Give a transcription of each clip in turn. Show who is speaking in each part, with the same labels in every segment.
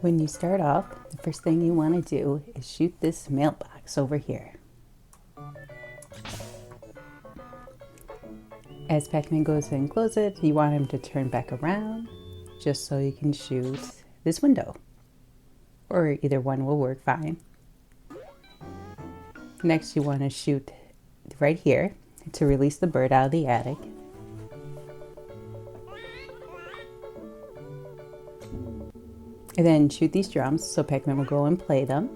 Speaker 1: When you start off, the first thing you want to do is shoot this mailbox over here. As Pac-Man goes and closes it, you want him to turn back around just so you can shoot this window. Or either one will work fine. Next you want to shoot right here to release the bird out of the attic. And then shoot these drums so Pac-Man will go and play them.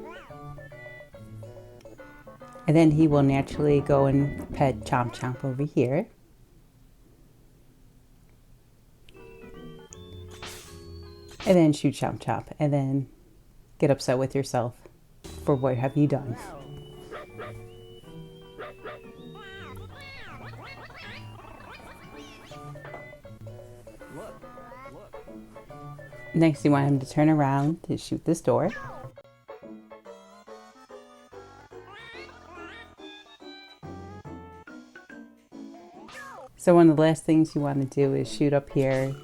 Speaker 1: And then he will naturally go and pet Chomp Chomp over here. And then shoot Chomp Chomp and then get upset with yourself for what have you done. Next you want him to turn around to shoot this door. So one of the last things you want to do is shoot up here.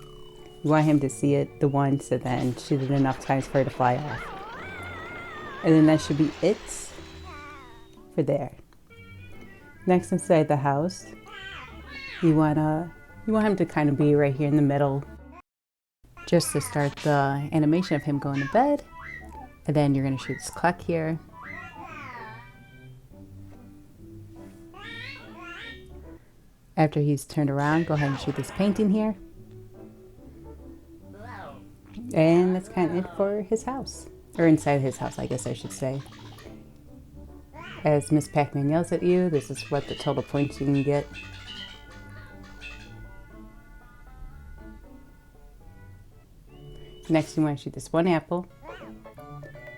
Speaker 1: You want him to see it the once and then shoot it enough times for it to fly off. And then that should be it for there. Next, inside the house, you want him to kind of be right here in the middle just to start the animation of him going to bed. And then you're going to shoot this clock here. After he's turned around, go ahead and shoot this painting here. And that's kind of it for his house. Or inside his house, I guess I should say. As Miss Pac-Man yells at you, this is what the total points you can get. Next, you want to shoot this one apple,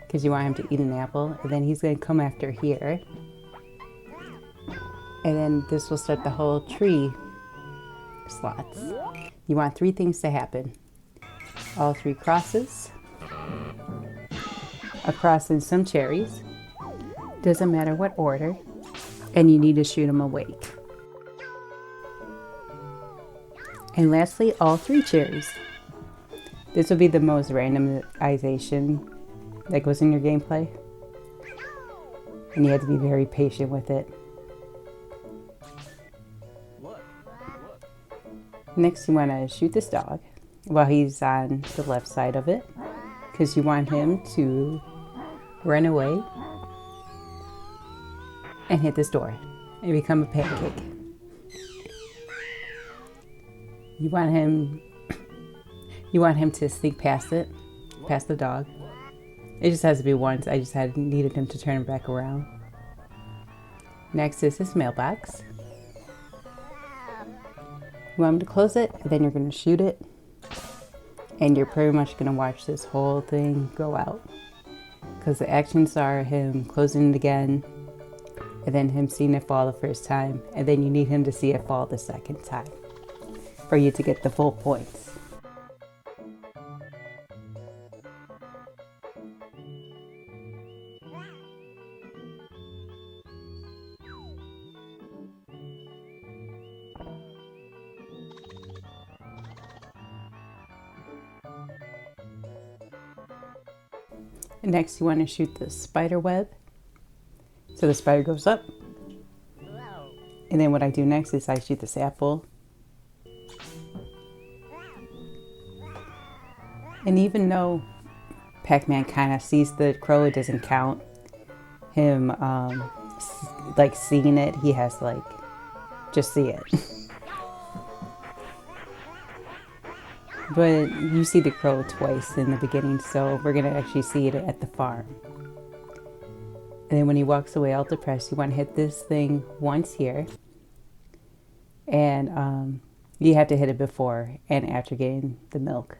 Speaker 1: because you want him to eat an apple. And then he's going to come after here. And then this will start the whole tree slots. You want 3 things to happen. All 3 crosses, a cross and some cherries, doesn't matter what order, and you need to shoot them awake. And lastly, all 3 cherries. This will be the most randomization that goes in your gameplay, and you have to be very patient with it. Next, you want to shoot this dog while he's on the left side of it, because you want him to run away and hit this door and become a pancake. You want him to sneak past it, past the dog. It just has to be once. I just needed him to turn him back around. Next is this mailbox. You want him to close it, and then you're going to shoot it. And you're pretty much going to watch this whole thing go out. Because the actions are him closing it again, and then him seeing it fall the first time, and then you need him to see it fall the second time for you to get the full points. And next you want to shoot the spider web. So the spider goes up. And then what I do next is I shoot this apple. And even though Pac-Man kind of sees the crow, it doesn't count him like seeing it. He has to like just see it. But you see the crow twice in the beginning, so we're going to actually see it at the farm. And then when he walks away all depressed, you want to hit this thing once here. And you have to hit it before and after getting the milk.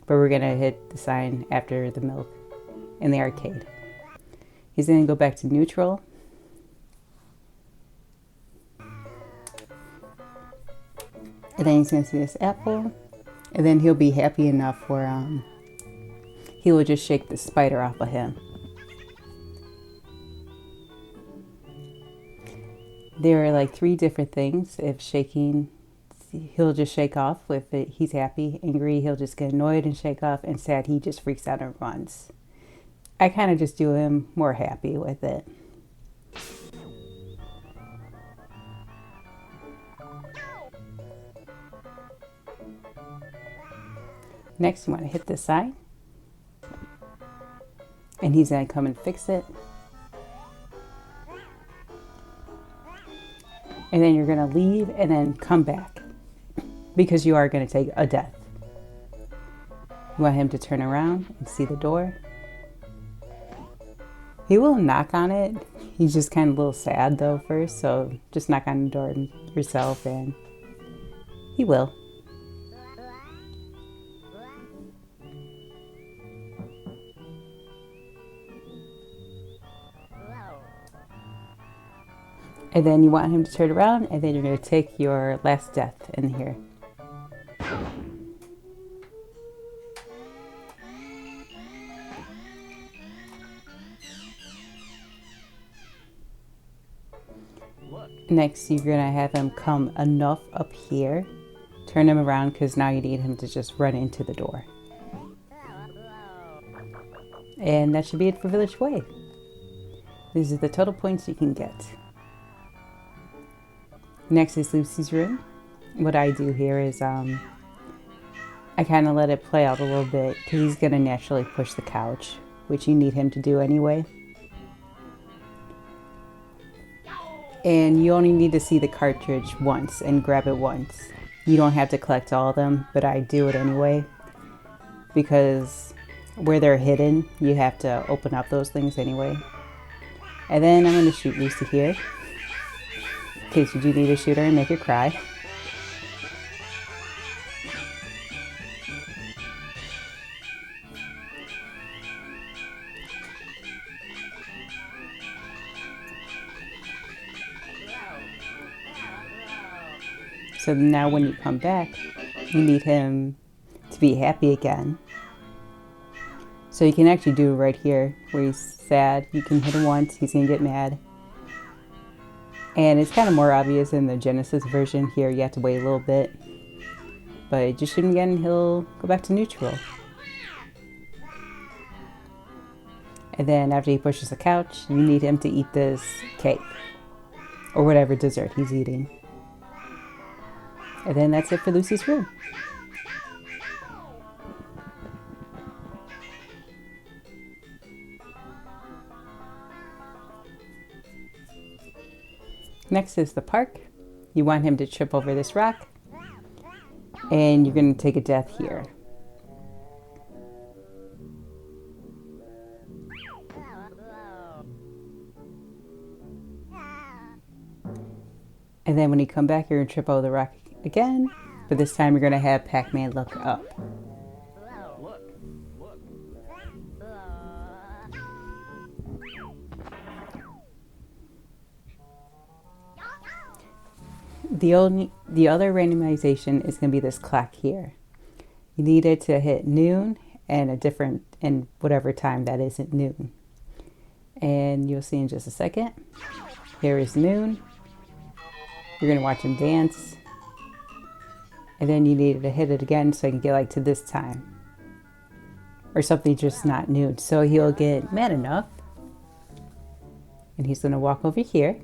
Speaker 1: But we're going to hit the sign after the milk in the arcade. He's going to go back to neutral. And then he's going to see this apple. And then he'll be happy enough where he will just shake the spider off of him. There are like 3 different things if shaking he'll just shake off. If he's happy, angry, he'll just get annoyed and shake off, and sad, he just freaks out and runs. I kind of just do him more happy with it. Next, you want to hit this side, and he's going to come and fix it. And then you're going to leave and then come back because you are going to take a death. You want him to turn around and see the door. He will knock on it. He's just kind of a little sad though first, so just knock on the door yourself and he will. And then you want him to turn around, and then you're going to take your last death in here. Next, you're going to have him come enough up here. Turn him around because now you need him to just run into the door. And that should be it for Village Way. These are the total points you can get. Next is Lucy's room. What I do here is I kind of let it play out a little bit because he's going to naturally push the couch, which you need him to do anyway. And you only need to see the cartridge once and grab it once. You don't have to collect all of them, but I do it anyway because where they're hidden, you have to open up those things anyway. And then I'm going to shoot Lucy here. In case you do need to shoot her and make her cry. So now when you come back, you need him to be happy again. So you can actually do it right here where he's sad. You can hit him once, he's going to get mad. And it's kind of more obvious in the Genesis version. Here you have to wait a little bit. But just shoot him again and he'll go back to neutral. And then after he pushes the couch, you need him to eat this cake. Or whatever dessert he's eating. And then that's it for Lucy's room. Next is the park. You want him to trip over this rock. And you're going to take a death here. And then when you come back, you're going to trip over the rock again. But this time you're going to have Pac-Man look up. The other randomization is going to be this clock here. You need it to hit noon and whatever time that is at noon. And you'll see in just a second. Here is noon. You're going to watch him dance. And then you need to hit it again so you can get like to this time. Or something just not noon. So he'll get mad enough. And he's going to walk over here.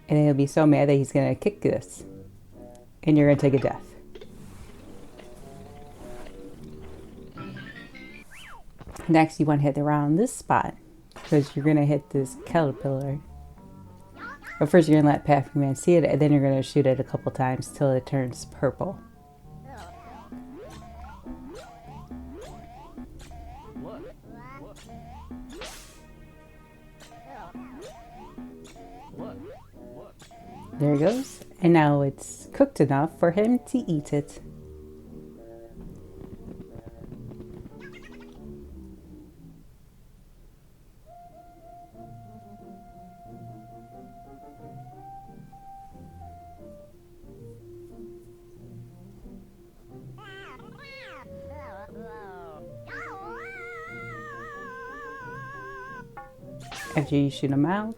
Speaker 1: And he'll be so mad that he's going to kick this. And you're going to take a death. Next, you want to hit around this spot. Because you're going to hit this caterpillar. But first, you're going to let Pac-Man see it. And then you're going to shoot it a couple times till it turns purple. There it goes. And now it's cooked enough for him to eat it. After you shoot him out,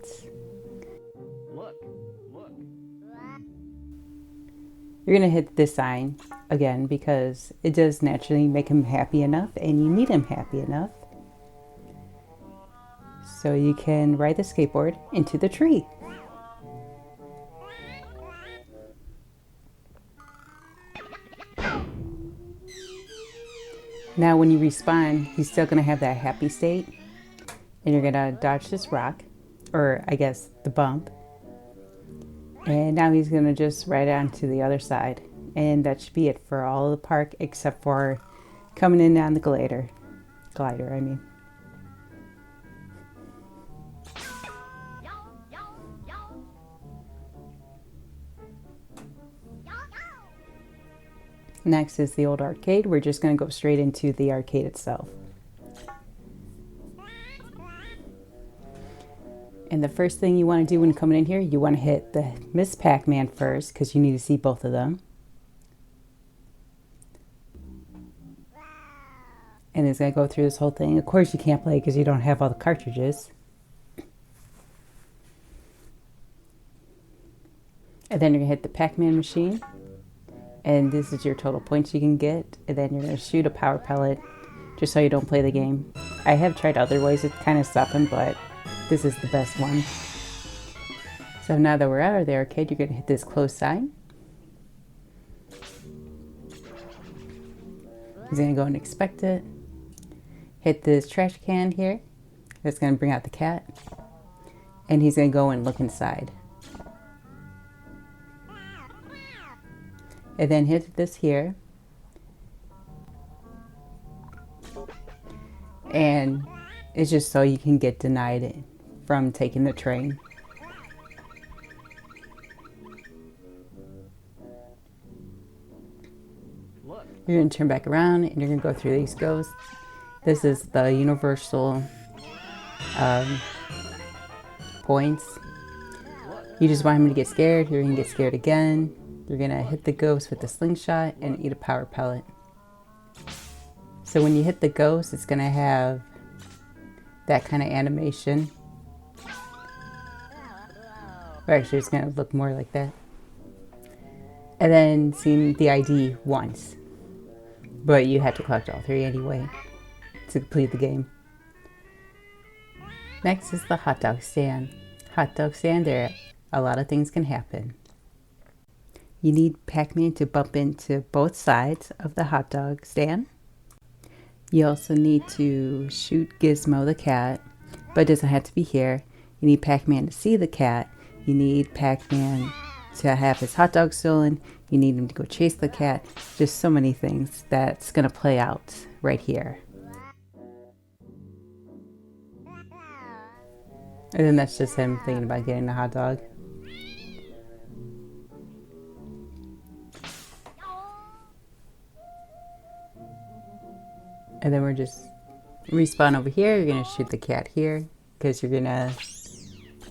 Speaker 1: You're going to hit this sign again because it does naturally make him happy enough and you need him happy enough. So you can ride the skateboard into the tree. Now when you respawn, he's still going to have that happy state. And you're going to dodge this rock, or I guess the bump. And now he's going to just ride on to the other side. And that should be it for all of the park except for coming in on the glider. I mean. Next is the old arcade. We're just going to go straight into the arcade itself. And the first thing you want to do when coming in here, you want to hit the Miss Pac-Man first because you need to see both of them. And it's going to go through this whole thing. Of course you can't play because you don't have all the cartridges. And then you're going to hit the Pac-Man machine. And this is your total points you can get. And then you're going to shoot a power pellet just so you don't play the game. I have tried other ways to kind of stop them, but this is the best one. So now that we're out of the arcade, you're going to hit this close sign. He's going to go and inspect it. Hit this trash can here. That's going to bring out the cat. And he's going to go and look inside. And then hit this here. And it's just so you can get denied from taking the train. You're going to turn back around and you're going to go through these ghosts. This is the universal points. You just want him to get scared. You're going to get scared again. You're going to hit the ghost with the slingshot and eat a power pellet. So when you hit the ghost, it's going to have that kind of animation. Or actually, it's going to look more like that. And then seeing the ID once. But you have to collect all three anyway to complete the game. Next is the hot dog stand. Hot dog stand, there a lot of things can happen. You need Pac-Man to bump into both sides of the hot dog stand. You also need to shoot Gizmo the cat, but it doesn't have to be here. You need Pac-Man to see the cat. You need Pac-Man to have his hot dog stolen. You need him to go chase the cat. Just so many things that's going to play out right here. And then that's just him thinking about getting the hot dog. And then we're just respawn over here. You're going to shoot the cat here because you're going to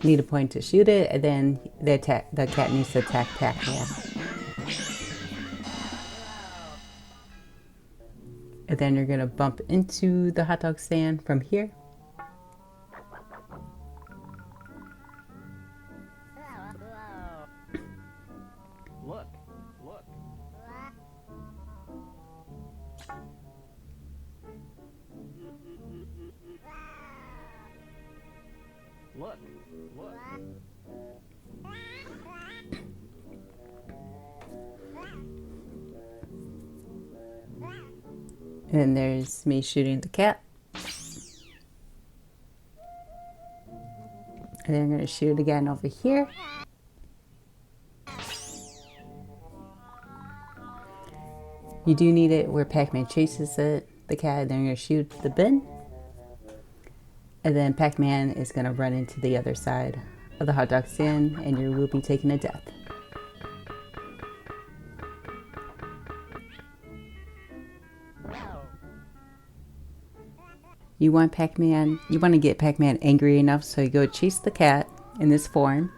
Speaker 1: need a point to shoot it. And then the cat needs to attack Pac-Man. And then you're going to bump into the hot dog stand from here.
Speaker 2: Look, look. Look, look.
Speaker 1: And then there's me shooting the cat. And then I'm going to shoot it again over here. You do need it where Pac-Man chases the cat. And then you're going to shoot the bin. And then Pac-Man is going to run into the other side of the hot dog stand and you will be taken to death. You want to get Pac-Man angry enough so you go chase the cat in this form.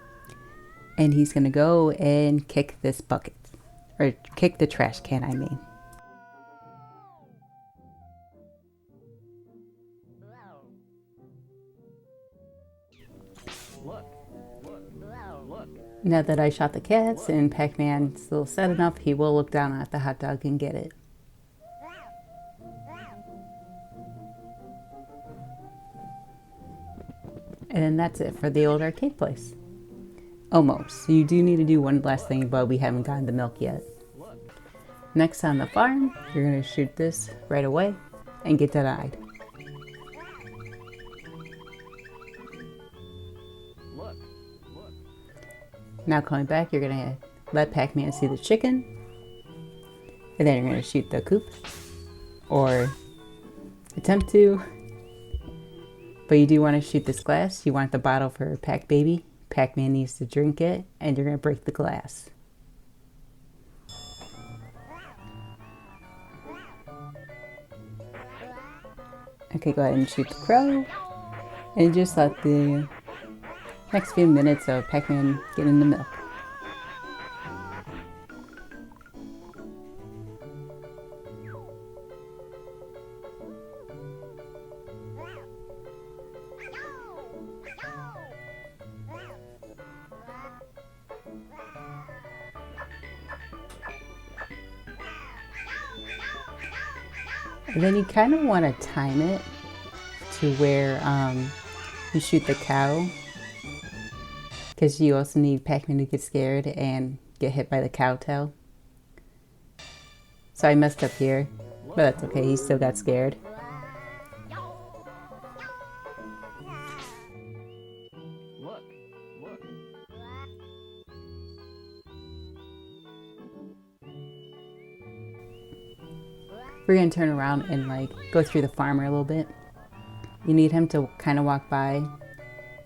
Speaker 1: And he's going to go and kick this bucket. Or kick the trash can, I mean.
Speaker 2: Look, look, look. Look.
Speaker 1: Now that I shot the cats and Pac-Man's still set enough, he will look down at the hot dog and get it. And then that's it for the old arcade place. Almost. You do need to do one last thing, but we haven't gotten the milk yet.
Speaker 2: Look.
Speaker 1: Next on the farm, you're going to shoot this right away and get denied.
Speaker 2: Look. Look.
Speaker 1: Now coming back, you're going to let Pac-Man see the chicken. And then you're going to shoot the coop. Or attempt to. But you do want to shoot this glass. You want the bottle for Pac-Baby. Pac-Man needs to drink it. And you're going to break the glass. Okay, go ahead and shoot the crow. And just let the next few minutes of Pac-Man get in the milk. And then you kind of want to time it to where you shoot the cow, because you also need Pac-Man to get scared and get hit by the cow tail. So I messed up here, but that's okay, he still got scared.
Speaker 2: Look. Look.
Speaker 1: We're gonna turn around and like go through the farmer a little bit. You need him to kind of walk by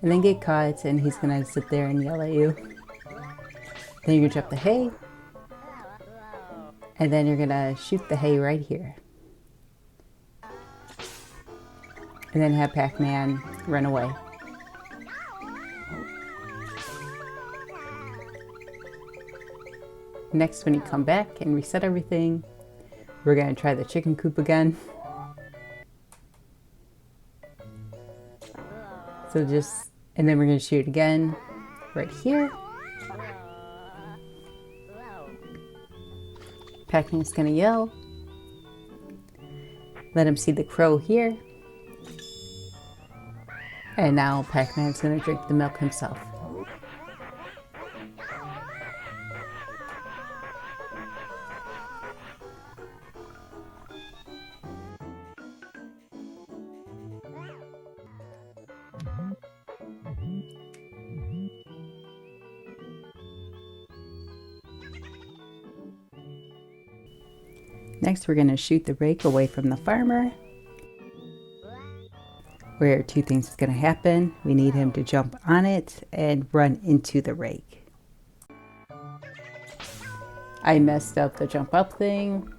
Speaker 1: and then get caught, and he's gonna sit there and yell at you. Then you're gonna drop the hay, and then you're gonna shoot the hay right here. And then have Pac-Man run away. Next, when you come back and reset everything, we're gonna try the chicken coop again. So just, and then we're gonna shoot again right here. Pac-Man's gonna yell. Let him see the crow here. And now Pac-Man's gonna drink the milk himself. Next, we're going to shoot the rake away from the farmer. Where two things is going to happen. We need him to jump on it and run into the rake. I messed up the jump up thing,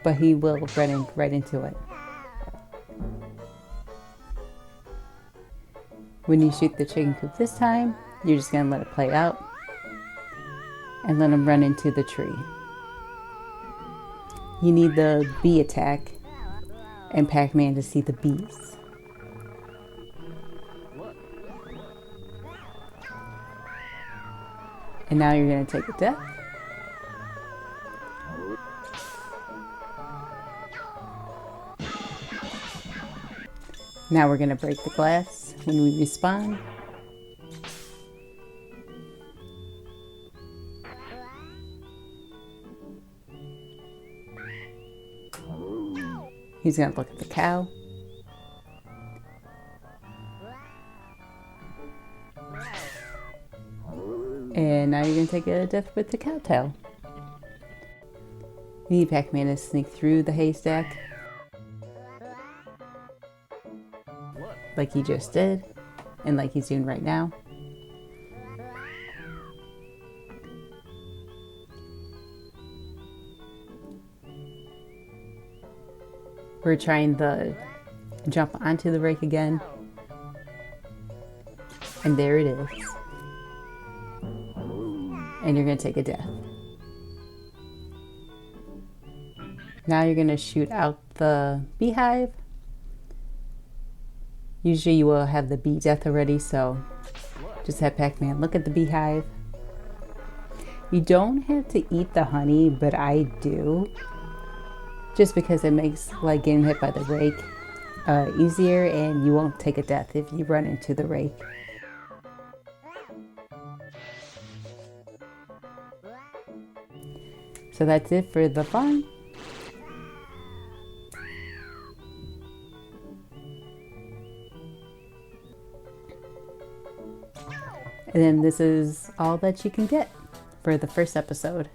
Speaker 1: but he will run right into it. When you shoot the chicken coop this time, you're just going to let it play out and let him run into the tree. You need the bee attack and Pac-Man to see the bees. And now you're going to take a death. Now we're going to break the glass when we respawn. He's going to look at the cow. And now you're going to take a death with the cow tail. You need Pac-Man to sneak through the haystack. Like he just did. And like he's doing right now. We're trying the jump onto the rake again. And there it is. And you're going to take a death. Now you're going to shoot out the beehive. Usually you will have the bee death already, so Just had Pac-Man look at the beehive. You don't have to eat the honey, but I do. Just because it makes like getting hit by the rake easier, and you won't take a death if you run into the rake. So that's it for the farm. And then this is all that you can get for the first episode.